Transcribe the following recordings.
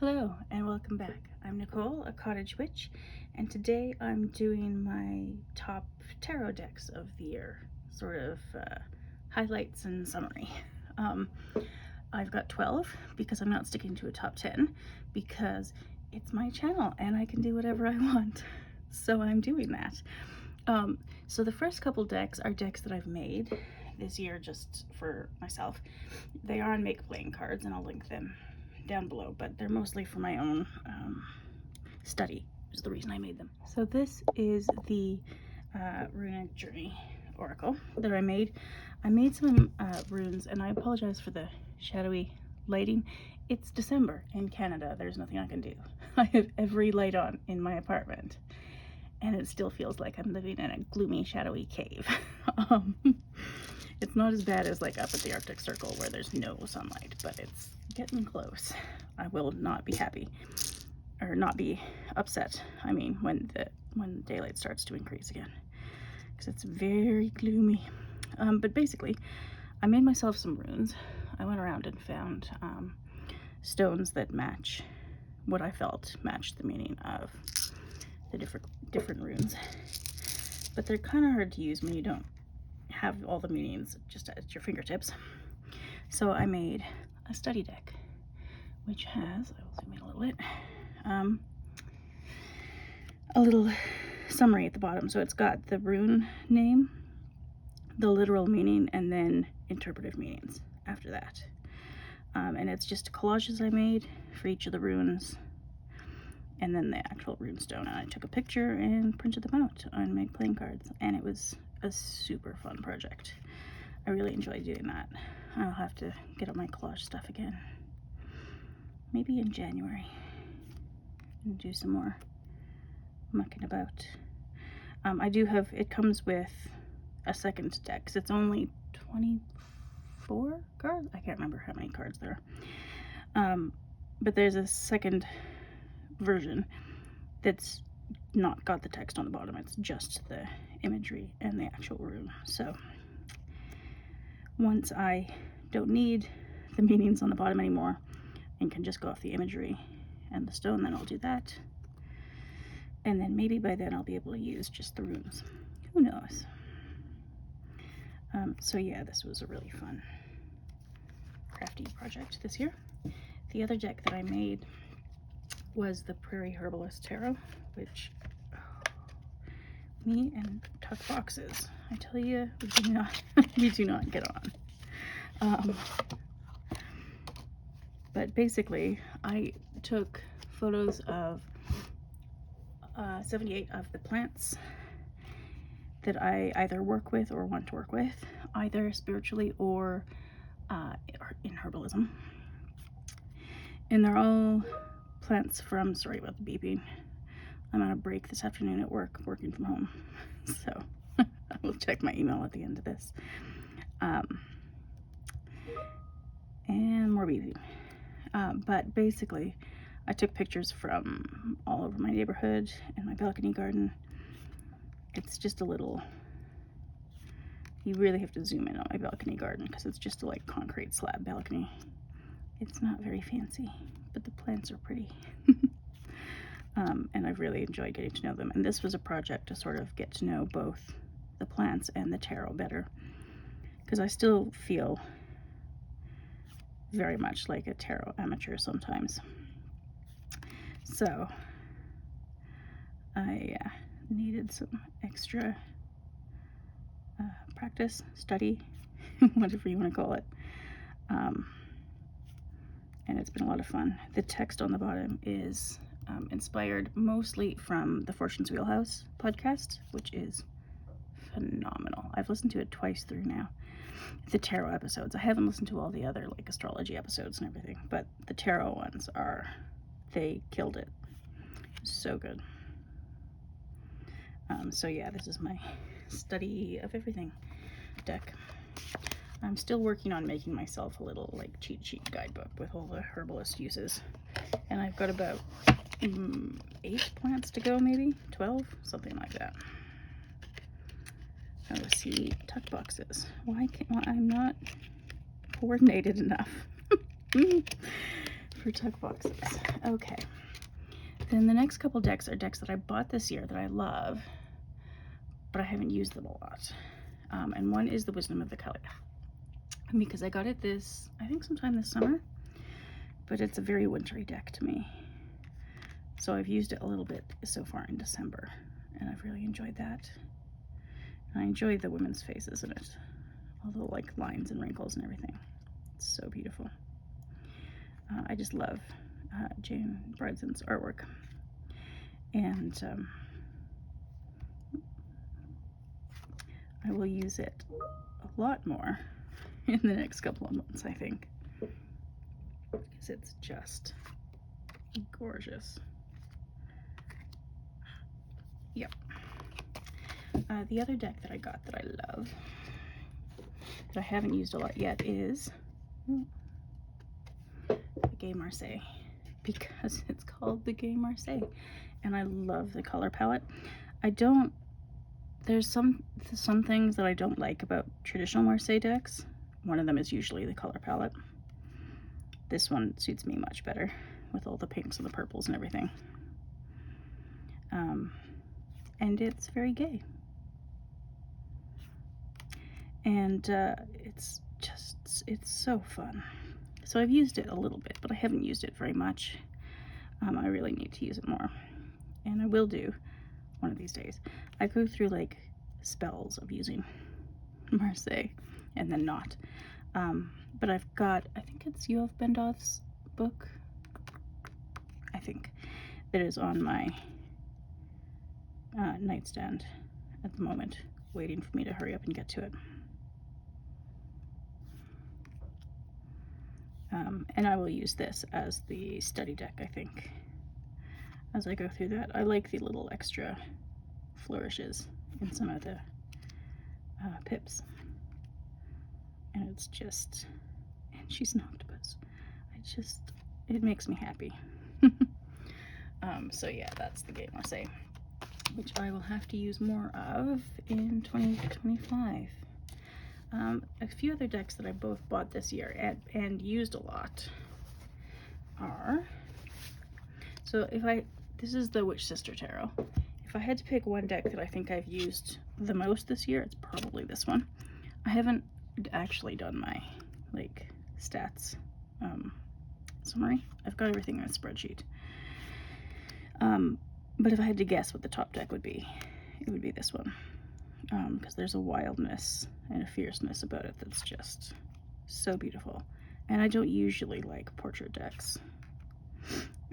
Hello and welcome back. I'm Nicole, a cottage witch, and today I'm doing my top tarot decks of the year, sort of highlights and summary. I've got 12 because I'm not sticking to a top 10 because it's my channel and I can do whatever I want. So I'm doing that. So the first couple decks are decks that I've made this year just for myself. They are on Make playing cards and I'll link them down below, but they're mostly for my own study is the reason I made them. So this is the Runic Journey Oracle that I made. I made some runes, and I apologize for the shadowy lighting. It's December in Canada. There's nothing I can do. I have every light on in my apartment, and it still feels like I'm living in a gloomy, shadowy cave. It's not as bad as like up at the Arctic Circle where there's no sunlight, but it's getting close. I will not be happy, or not be upset, I mean, when the daylight starts to increase again, because it's very gloomy. But basically, I made myself some runes. I went around and found stones that match what I felt matched the meaning of the different runes. But they're kind of hard to use when you don't have all the meanings just at your fingertips. So I made a study deck, which has, I will zoom in a little bit, a little summary at the bottom. So it's got the rune name, the literal meaning, and then interpretive meanings after that. And it's just collages I made for each of the runes, and then the actual rune stone. And I took a picture and printed them out on Make playing cards, and it was a super fun project. I really enjoyed doing that. I'll have to get up my collage stuff again, maybe in January, and do some more mucking about. I do have, it comes with a second deck because it's only 24 cards. I can't remember how many cards there are. But there's a second version that's not got the text on the bottom. It's just the imagery and the actual rune. So once I don't need the meanings on the bottom anymore and can just go off the imagery and the stone, then I'll do that. And then maybe by then I'll be able to use just the runes. Who knows? So yeah, this was a really fun crafty project this year. The other deck that I made was the Prairie Herbalis Tarot, which me and tuck boxes, I tell you, we do not get on. But basically, I took photos of 78 of the plants that I either work with or want to work with, either spiritually or in herbalism. And they're all plants from, sorry about the beeping, I'm on a break this afternoon at work, working from home, so I will check my email at the end of this. And more beeping. But basically, I took pictures from all over my neighborhood and my balcony garden. It's just a little, you really have to zoom in on my balcony garden because it's just a like concrete slab balcony. It's not very fancy, but the plants are pretty. And I've really enjoyed getting to know them. And this was a project to sort of get to know both the plants and the tarot better, because I still feel very much like a tarot amateur sometimes. So I needed some extra practice, study, whatever you want to call it. And it's been a lot of fun. The text on the bottom is inspired mostly from the Fortune's Wheelhouse podcast, which is phenomenal. I've listened to it twice through now. The tarot episodes, I haven't listened to all the other like astrology episodes and everything, but the tarot ones they killed it. So good. So yeah, this is my study of everything deck. I'm still working on making myself a little like cheat sheet guidebook with all the herbalist uses, and I've got about 8 plants to go, maybe 12, something like that. Oh, see, tuck boxes. Why can't I'm not coordinated enough? for tuck boxes. Okay. Then the next couple decks are decks that I bought this year that I love, but I haven't used them a lot. And one is the Wisdom of the Cailleach, because I got it I think sometime this summer, but it's a very wintry deck to me. So I've used it a little bit so far in December, and I've really enjoyed that. And I enjoy the women's faces in it, all the like lines and wrinkles and everything. It's so beautiful. I just love Jane Bridson's artwork. And I will use it a lot more in the next couple of months, I think, because it's just gorgeous. Yep. The other deck that I got that I love, that I haven't used a lot yet, is the Gay Marseille, because it's called the Gay Marseille, and I love the color palette. There's some things that I don't like about traditional Marseille decks. One of them is usually the color palette. This one suits me much better with all the pinks and the purples and everything. And it's very gay. And it's so fun. So I've used it a little bit, but I haven't used it very much. I really need to use it more, and I will do one of these days. I go through like spells of using Marseille and then not. But I've got, I think it's Yoav Bendov's book, I think, that is on my nightstand at the moment, waiting for me to hurry up and get to it. And I will use this as the study deck, I think, as I go through that. I like the little extra flourishes in some of the pips. And it's just, and she's an octopus. It makes me happy. So yeah, that's the Gay Marseille, which I will have to use more of in 2025. A few other decks that I both bought this year and used a lot are, so this is the Witch Sister Tarot. If I had to pick one deck that I think I've used the most this year, it's probably this one. I haven't actually done my like stats summary. I've got everything in a spreadsheet. But if I had to guess what the top deck would be, it would be this one. Because there's a wildness and a fierceness about it that's just so beautiful. And I don't usually like portrait decks,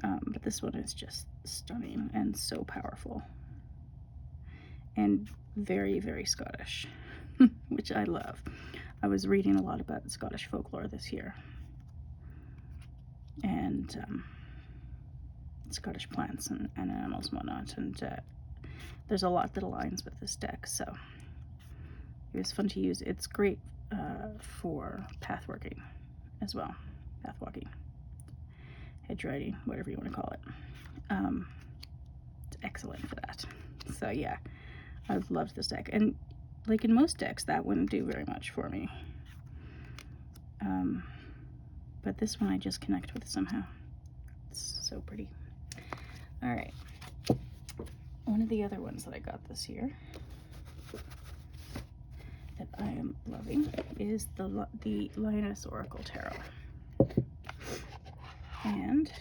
but this one is just stunning and so powerful. And very, very Scottish, which I love. I was reading a lot about Scottish folklore this year, and Scottish plants and animals and whatnot, and there's a lot that aligns with this deck, so it was fun to use. It's great for path working as well, path walking, hedge riding, whatever you want to call it. It's excellent for that. So yeah, I've loved this deck, and like in most decks that wouldn't do very much for me, but this one I just connect with somehow. It's so pretty. All right, one of the other ones that I got this year that I am loving is the Lioness Oracle Tarot, and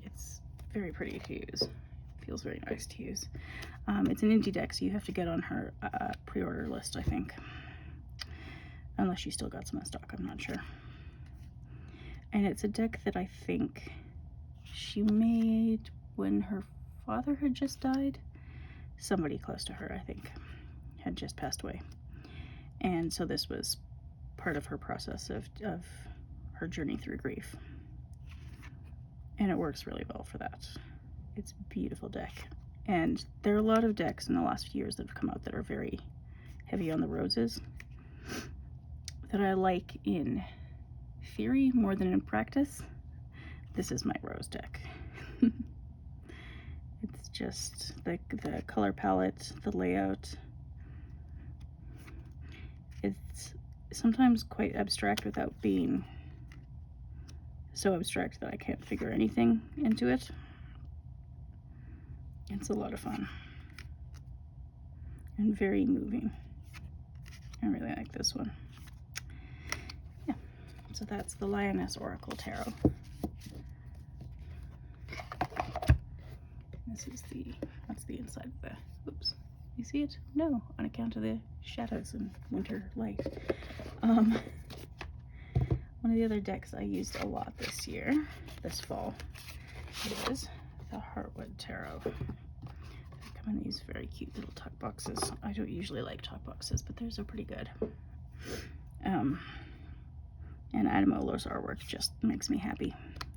it's very pretty to use. Feels very nice to use. It's an indie deck, so you have to get on her pre-order list, I think, unless she still got some in stock. I'm not sure. And it's a deck that I think she made when her father had just died. Somebody close to her, I think, had just passed away. And so this was part of her process of her journey through grief. And it works really well for that. It's a beautiful deck. And there are a lot of decks in the last few years that have come out that are very heavy on the roses that I like in theory more than in practice. This is my rose deck. It's just the color palette, the layout. It's sometimes quite abstract without being so abstract that I can't figure anything into it. It's a lot of fun and very moving. I really like this one. Yeah, so that's the Lioness Oracle Tarot. This is that's the inside of the, oops, you see it? No, on account of the shadows and winter light. One of the other decks I used a lot this fall, is the Heartwood Tarot. They come in these very cute little tuck boxes. I don't usually like tuck boxes, but theirs are pretty good. And Adam Oler's artwork just makes me happy.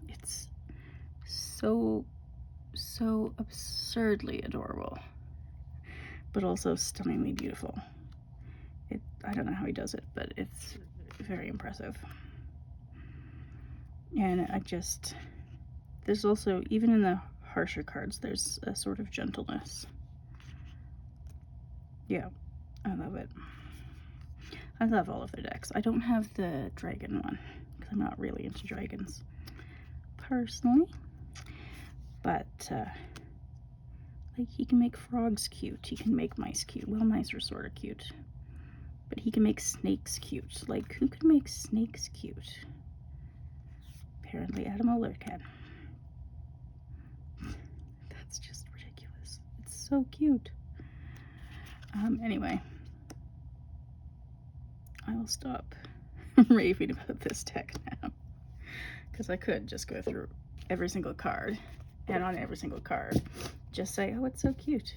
It's so absurdly adorable, but also stunningly beautiful. I don't know how he does it, but it's very impressive. And there's also, even in the harsher cards, there's a sort of gentleness. Yeah, I love it. I love all of their decks. I don't have the dragon one, because I'm not really into dragons, personally. But, like, he can make frogs cute. He can make mice cute. Well, mice are sort of cute. But he can make snakes cute. Like, who can make snakes cute? Apparently Adam Oler can. That's just ridiculous. It's so cute. Anyway, I will stop raving about this deck now, because I could just go through every single card, and on every single card just say, oh, it's so cute,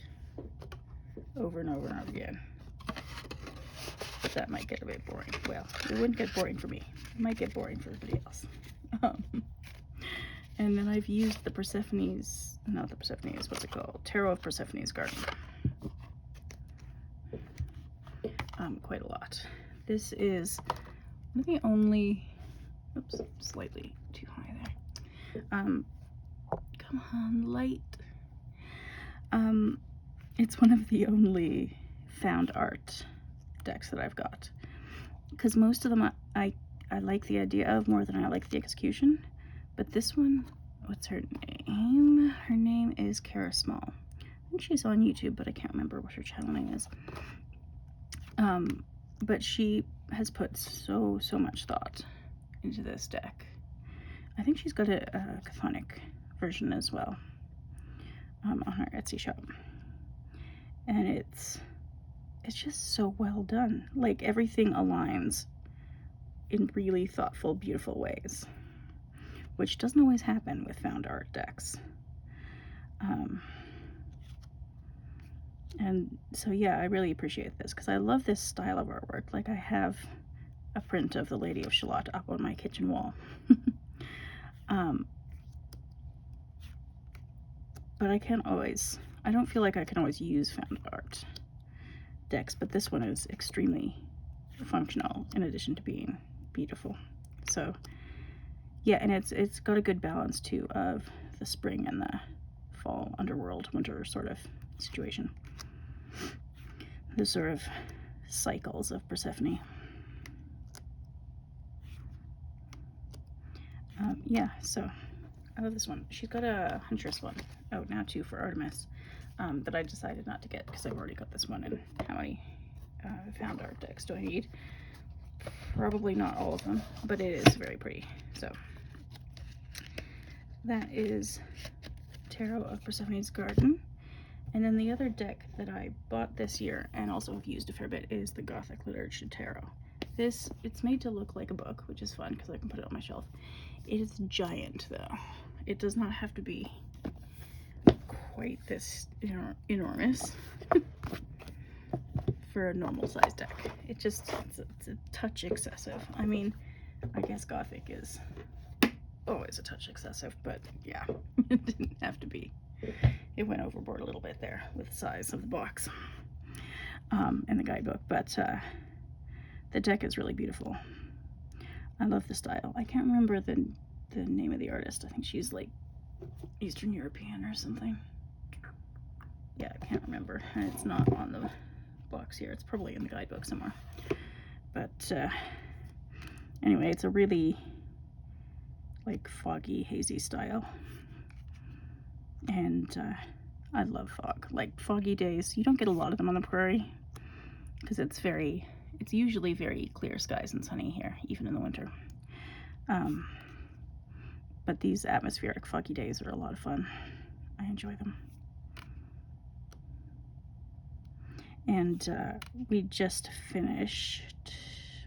over and over and over again. But that might get a bit boring. Well, it wouldn't get boring for me. It might get boring for everybody else. And then I've used the Persephonee's, not the Persephonee's, what's it called? Tarot of Persephonee's Garden. Quite a lot. This is one of the only, oops, slightly too high there. Come on, light. It's one of the only found art decks that I've got, because most of them I like the idea of more than I like the execution. But this one, what's her name? Her name is Kara Small. I think she's on YouTube, but I can't remember what her channel name is. But she has put so much thought into this deck. I think she's got a Gothic version as well, on her Etsy shop. And it's just so well done. Like, everything aligns in really thoughtful, beautiful ways, which doesn't always happen with found art decks. And so, yeah, I really appreciate this, because I love this style of artwork. Like, I have a print of the Lady of Shalott up on my kitchen wall. But I don't feel like I can always use found art decks, but this one is extremely functional in addition to being beautiful. So, yeah, and it's got a good balance, too, of the spring and the fall, underworld, winter sort of situation. The sort of cycles of Persephone. Yeah, so I love this one. She's got a Huntress one out now too for Artemis, that I decided not to get because I've already got this one. And how many found art decks do I need? Probably not all of them, but it is very pretty. So that is Tarot of Persephonee's Garden. And then the other deck that I bought this year and also have used a fair bit is the Gothic Lit Tarot. It's made to look like a book, which is fun because I can put it on my shelf. It is giant though. It does not have to be quite this enormous for a normal size deck. It's a touch excessive. I mean, I guess Gothic is always a touch excessive, but yeah, it didn't have to be. It went overboard a little bit there with the size of the box and the guidebook, but the deck is really beautiful. I love the style. I can't remember the name of the artist. I think she's like Eastern European or something. Yeah, I can't remember. And it's not on the box here. It's probably in the guidebook somewhere. But anyway, it's a really like foggy, hazy style. And I love fog. Like foggy days, you don't get a lot of them on the prairie because it's usually very clear skies and sunny here, even in the winter. But these atmospheric foggy days are a lot of fun. I enjoy them. And we just finished,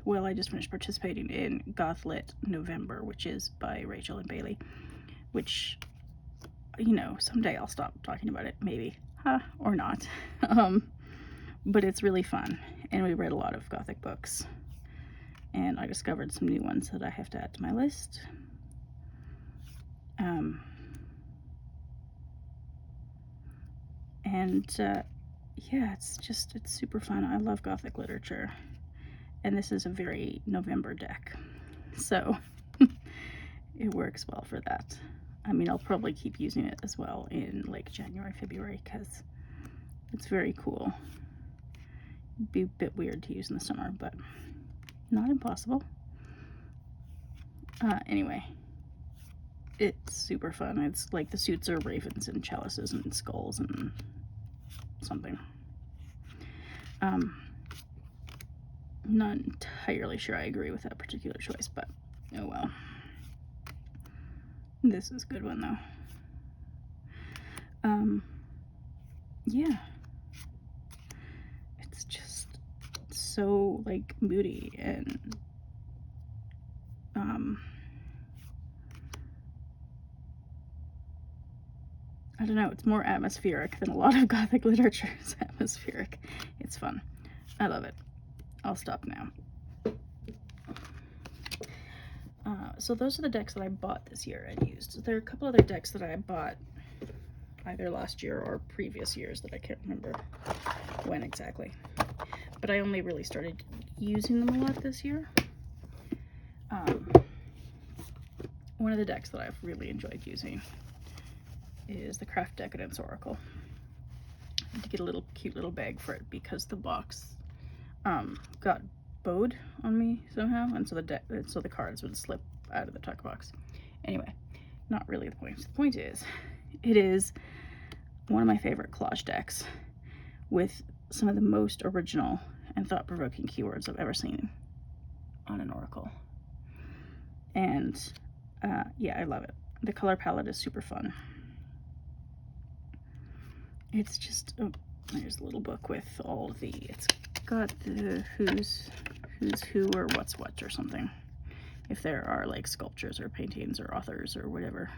well, I just finished participating in Gothic Lit November, which is by Rachel and Bailey, which, you know, someday I'll stop talking about it, maybe, or not. But it's really fun, and we read a lot of Gothic books, and I discovered some new ones that I have to add to my list. Yeah, it's super fun. I love Gothic literature, and this is a very November deck, so it works well for that. I mean, I'll probably keep using it as well in like January, February, because it's very cool. It'd be a bit weird to use in the summer, but not impossible. Anyway, it's super fun. It's like the suits are ravens and chalices and skulls and something. Not entirely sure I agree with that particular choice, but oh well. This is a good one though. Yeah. It's just so like moody and I don't know, it's more atmospheric than a lot of Gothic literature is atmospheric. It's fun. I love it. I'll stop now. So those are the decks that I bought this year and used. There are a couple other decks that I bought either last year or previous years that I can't remember when exactly. But I only really started using them a lot this year. One of the decks that I've really enjoyed using is the Decadence Oracle. I had to get a little cute little bag for it because the box got bowed on me somehow, and so the cards would slip out of the tuck box. Anyway, not really the point. The point is, it is one of my favorite collage decks with some of the most original and thought-provoking keywords I've ever seen on an oracle. And yeah, I love it. The color palette is super fun. It's just, oh, there's a little book with all the, it's got the who's who or what's what or something. If there are like sculptures or paintings or authors or whatever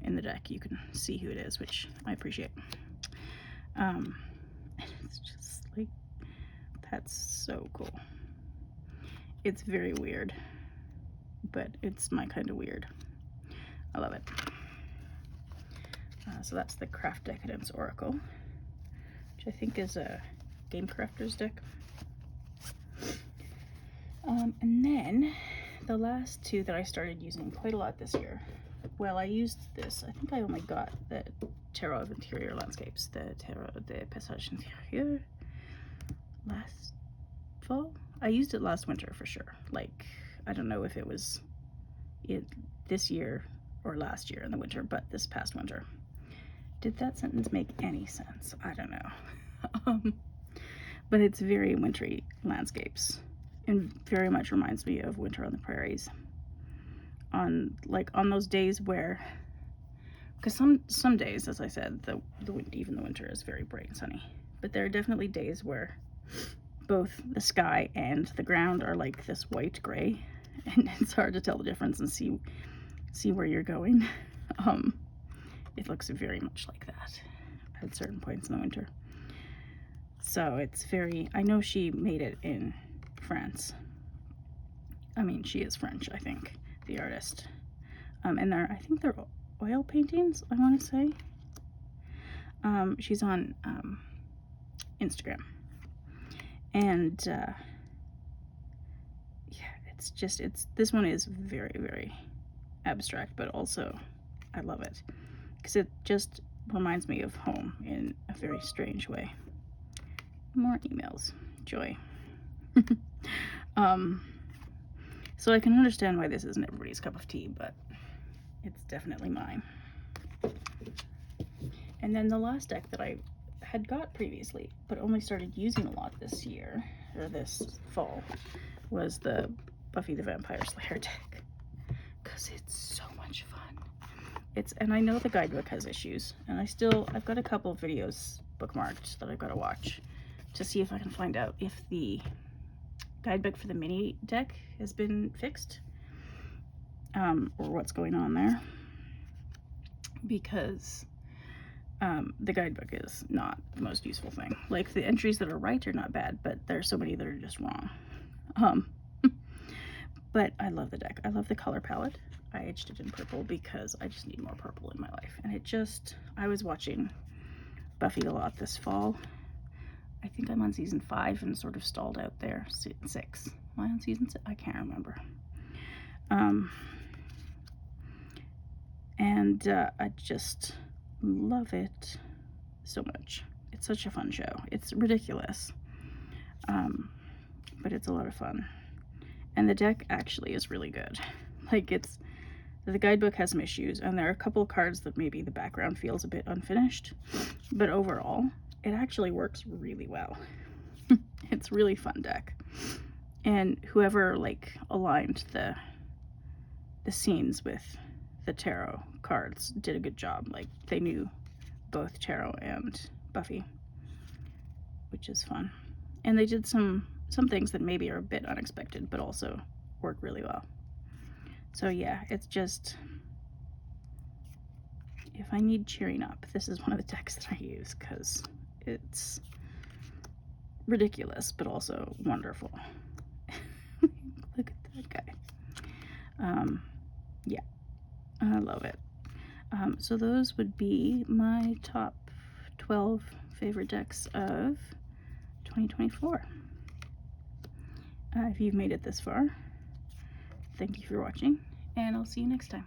in the deck, you can see who it is, which I appreciate. It's just like, that's so cool. It's very weird, but it's my kind of weird. I love it. So that's the Decadence Oracle, which I think is a Game Crafter's deck. And then the last two that I started using quite a lot this year. Well, I used this. I think I only got the Tarot of Interior Landscapes, the Tarot de Paysages intérieurs last fall. I used it last winter for sure. Like, I don't know if it was this year or last year in the winter, but this past winter. Did that sentence make any sense? I don't know. But it's very wintry landscapes and very much reminds me of Winter on the Prairies. On those days where, because some days, as I said, even the winter is very bright and sunny, but there are definitely days where both the sky and the ground are like this white gray, and it's hard to tell the difference and see where you're going. It looks very much like that at certain points in the winter. So it's very, I know she made it in France. I mean, she is French, I think, the artist. And I think they're oil paintings, I want to say. She's on Instagram. And yeah, this one is very, very abstract, but also I love it because it just reminds me of home in a very strange way. More emails, joy. So I can understand why this isn't everybody's cup of tea, but it's definitely mine. And then the last deck that I had got previously, but only started using a lot this year, or this fall, was the Buffy the Vampire Slayer deck. Because it's so much fun. And I know the guidebook has issues, and I've got a couple of videos bookmarked that I've got to watch to see if I can find out if the guidebook for the mini deck has been fixed, or what's going on there, because the guidebook is not the most useful thing. Like, the entries that are right are not bad, but there's so many that are just wrong. But I love the deck. I love the color palette. I edged it in purple because I just need more purple in my life. And I was watching Buffy a lot this fall. I think I'm on season 5 and sort of stalled out there. 6. Am I on season 6? I can't remember. I just love it so much. It's such a fun show. It's ridiculous, but it's a lot of fun. And the deck actually is really good. Like, the guidebook has some issues, and there are a couple of cards that maybe the background feels a bit unfinished, but overall it actually works really well. It's a really fun deck, and whoever like aligned the scenes with the tarot cards did a good job. Like, they knew both tarot and Buffy, which is fun. And they did some things that maybe are a bit unexpected but also work really well. So yeah, it's just, if I need cheering up, this is one of the decks that I use, because it's ridiculous but also wonderful. Look at that guy. Yeah, I love it. So those would be my top 12 favorite decks of 2024. If you've made it this far, thank you for watching, and I'll see you next time.